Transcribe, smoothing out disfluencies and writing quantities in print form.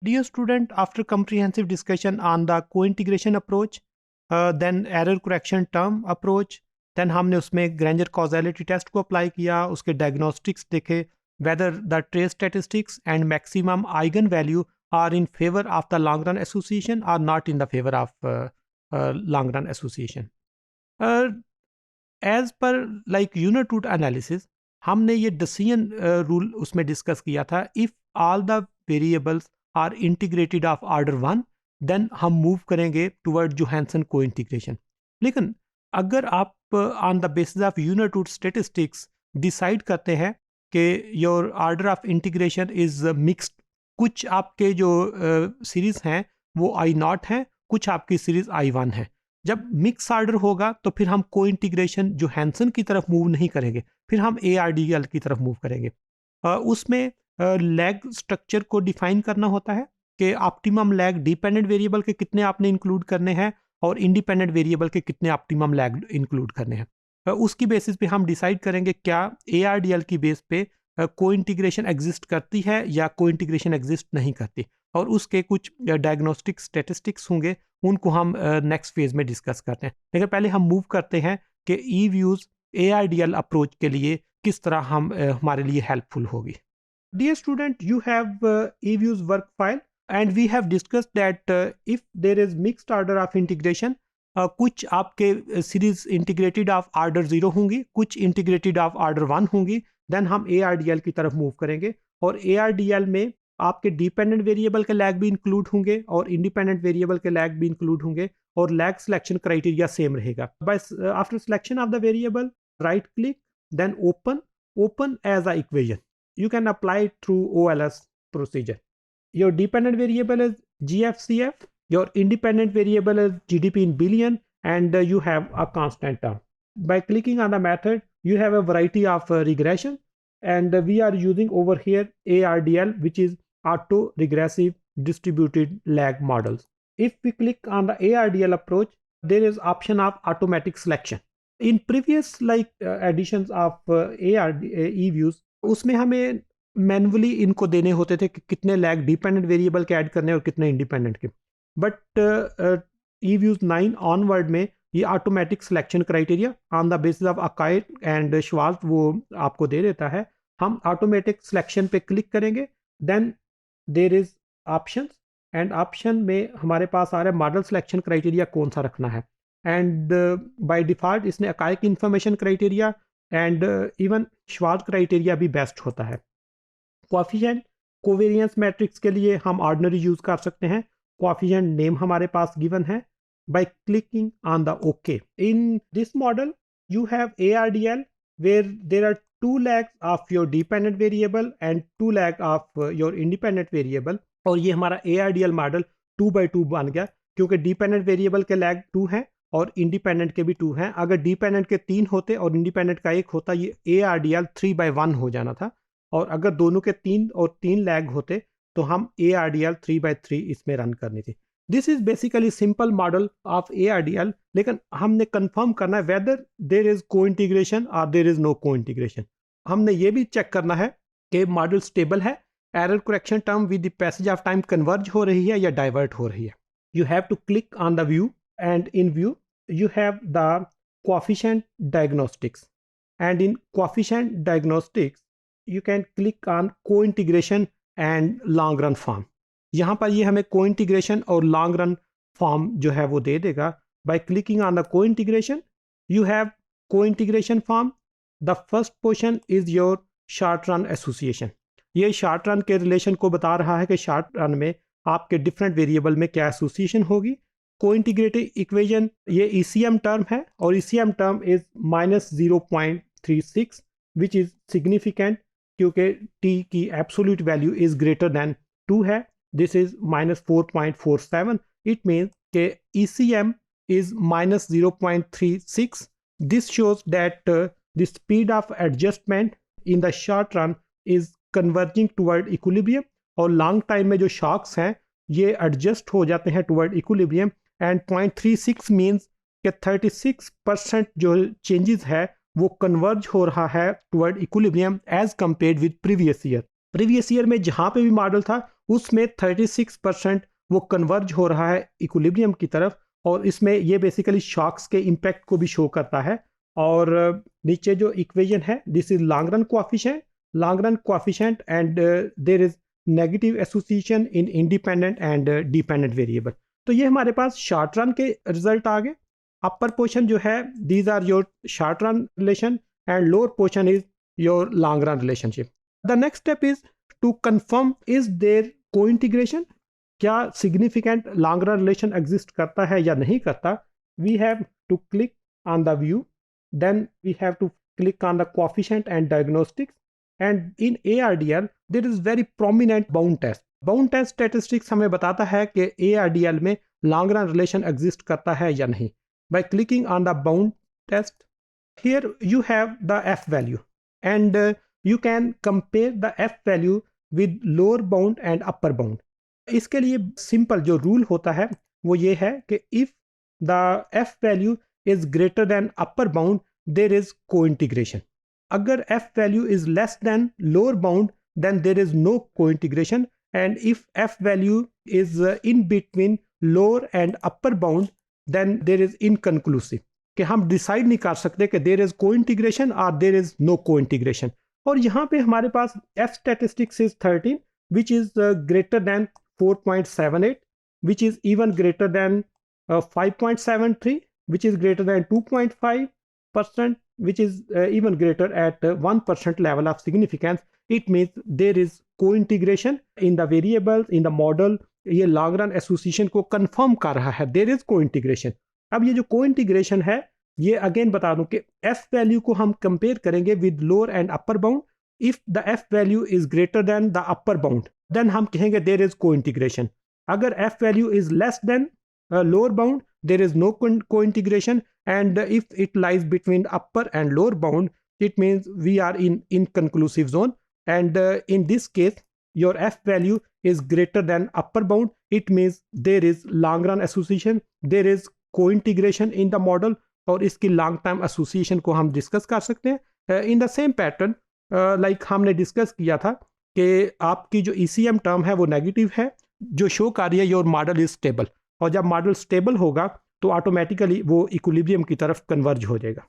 Dear student, after comprehensive discussion on the co-integration approach, then error correction term approach, then हमने उसमें Granger causality test को apply किया, उसके diagnostics देखे, whether the trace statistics and maximum eigenvalue are in favor of the long run association or not in the favor of long run association. As per like unit root analysis, हमने ये decision rule उसमें discuss किया था. If all the variables are integrated of order 1, then हम move करेंगे toward Johansen cointegration. लेकिन अगर आप on the basis of unit root statistics decide करते हैं कि your order of integration is mixed, कुछ आपके जो सीरीज हैं वो I0 हैं, कुछ आपकी सीरीज I1 है. जब मिक्स ऑर्डर होगा तो फिर हम को इंटीग्रेशन जोहानसन की तरफ मूव नहीं करेंगे, फिर हम ARDL की तरफ मूव करेंगे. उसमें लैग स्ट्रक्चर को डिफाइन करना होता है कि ऑप्टिमम लैग डिपेंडेंट वेरिएबल के कितने आपने इंक्लूड करने हैं और इंडिपेंडेंट वेरिएबल के कितने ऑप्टिमम लैग इंक्लूड करने हैं. उसकी बेसिस पे हम डिसाइड करेंगे क्या ARDL की बेस पे को इंटीग्रेशन एग्जिस्ट करती है या को इंटीग्रेशन एग्जिस्ट नहीं करती, और उसके कुछ डायग्नोस्टिक स्टेटिस्टिक्स होंगे, उनको हम नेक्स्ट फेज में डिस्कस करते हैं. लेकिन पहले हम मूव करते हैं कि ई-व्यूज ARDL अप्रोच के लिए किस तरह हम हमारे लिए हेल्पफुल होगी. Dear student, you have e-views work file and we have discussed that if there is mixed order of integration, कुछ आपके सीरीज इंटीग्रेटेड ऑफ ऑर्डर 0 होंगी, कुछ इंटीग्रेटेड ऑफ ऑर्डर 1 होंगी, देन हम ARDL की तरफ मूव करेंगे. और ARDL में आपके डिपेंडेंट वेरिएबल के लैग भी इंक्लूड होंगे और इंडिपेंडेंट वेरिएबल के लैग भी इंक्लूड होंगे, और लैग सिलेक्शन क्राइटेरिया सेम रहेगा. After selection of the variable, right click, then open as a equation. You can apply it through OLS procedure. Your dependent variable is GFCF, your independent variable is GDP in billion, and you have a constant term. By clicking on the method, you have a variety of regression, and we are using over here ARDL, which is auto regressive distributed lag models. If we click on the ARDL approach, there is option of automatic selection. In previous editions of e-views, उसमें हमें manually इनको देने होते थे कि कितने lag dependent variable के add करने और कितने इंडिपेंडेंट के. बट ई-व्यूज 9 ऑनवर्ड में ये automatic selection criteria on the basis of Akaike and Schwarz वो आपको दे देता है. हम ऑटोमेटिक सिलेक्शन पे क्लिक करेंगे, then there is options, and option में हमारे पास आ रहा है मॉडल सिलेक्शन क्राइटेरिया कौन सा रखना है. एंड बाय डिफॉल्ट इसने अकाई की information criteria and even Schwarz criteria भी बेस्ट होता है. कोएफिशिएंट कोवेरिएंस मैट्रिक्स के लिए हम ऑर्डिनरी यूज कर सकते हैं. कोएफिशिएंट नेम हमारे पास गिवन है. By clicking on the okay, in this model you have ARDL where there are 2 lags of your dependent variable and 2 lag of your independent variable. और ये हमारा ARDL मॉडल 2/2 बन गया, क्योंकि डिपेंडेंट वेरिएबल के लैग 2 हैं और इंडिपेंडेंट के भी 2 हैं. अगर डिपेंडेंट के 3 होते और इंडिपेंडेंट का 1 होता, ये ARDL 3/1 हो जाना था. और अगर दोनों के 3 और 3 लैग होते तो हम ARDL 3/3 इसमें रन करनी थी. This is basically simple model of ARDL. लेकिन हमने कंफर्म करना है whether there is cointegration और there is no cointegration. हमने ये भी चेक करना है कि मॉडल स्टेबल है, error correction term with the passage of time converge हो रही है या डाइवर्ट हो रही है. You have to click on the view, and in view you have the coefficient diagnostics, and in coefficient diagnostics you can click on co-integration and long run form. यहाँ पर ये हमें co-integration और long run form जो है वो दे देगा. by clicking on the co-integration you have co-integration form. the first portion is your short run association. ये short run के रिलेशन को बता रहा है कि short run में आपके डिफरेंट वेरिएबल में क्या एसोसिएशन होगी. को-इंटीग्रेटेड इक्वेशन ये ECM टर्म है, और ECM term is -0.36 which is significant क्योंकि t की absolute value is greater than 2 है. This is -4.47. इट मीन्स के ECM is -0.36. This shows that the speed of adjustment in the short run is converging toward equilibrium, और long time में जो shocks हैं ये adjust हो जाते हैं टुवर्ड इक्विलिब्रियम. एंड 0.36 मीन्स कि 36% जो चेंजेस है वो कन्वर्ज हो रहा है toward equilibrium as compared with previous year. Previous year में जहाँ पे भी मॉडल था उसमें 36% वो कन्वर्ज हो रहा है इक्विलिब्रियम की तरफ, और इसमें ये बेसिकली शॉक्स के इम्पैक्ट को भी शो करता है। और नीचे जो इक्वेशन है, this is long run coefficient and there is negative association in independent and dependent variable. तो ये हमारे पास शॉर्ट रन के रिजल्ट आ गए। अपर पोर्शन जो है these are your short run relation and lower portion is your long run relationship. The next step is to confirm is there cointegration, क्या significant long run relation exist करता है या नहीं करता। We have to click on the view, then we have to click on the coefficient and diagnostics, and in ARDL there is very prominent bound test. Bound test statistics हमें बताता है कि ARDL में लॉन्ग रन रिलेशन एग्जिस्ट करता है या नहीं। By clicking on the bound test, here you have the F value and you can compare the F value with lower bound and upper bound. इसके लिए सिंपल जो rule होता है वो ये है कि if the F value is greater then upper bound there is co-integration. अगर f value is less than lower bound then there is no co-integration, and if f value is in between lower and upper bound then there is inconclusive, कि हम decide नहीं कर सकते कि there is co-integration or there is no co-integration। और यहाँ पे हमारे पास f statistics is 13 which is greater than 4.78, which is even greater than 5.73, which is greater than 2.5%, which is even greater at 1% level of significance. It means there is co-integration in the variables in the model. ये long run association को confirm कर रहा है, there is को-इंटीग्रेशन। अब ये जो को-इंटीग्रेशन है ये अगेन बता दूं कि एफ वैल्यू को हम कंपेयर करेंगे with lower and upper bound. If the F value is greater than the upper bound then हम कहेंगे देयर इज को-इंटीग्रेशन। अगर F value is less than lower bound there is no co-integration, and if it lies between upper and lower bound it means we are in inconclusive zone, and in this case your f value is greater than upper bound, it means there is long run association, there is co-integration in the model, और इसकी long term association को हम discuss कर सकते हैं in the same pattern like हमने discuss किया था कि आपकी जो ECM टर्म है वो नेगेटिव है, जो शो कर रही है योर मॉडल इज स्टेबल, और जब मॉडल स्टेबल होगा तो ऑटोमेटिकली वो इक्विलिब्रियम की तरफ कन्वर्ज हो जाएगा।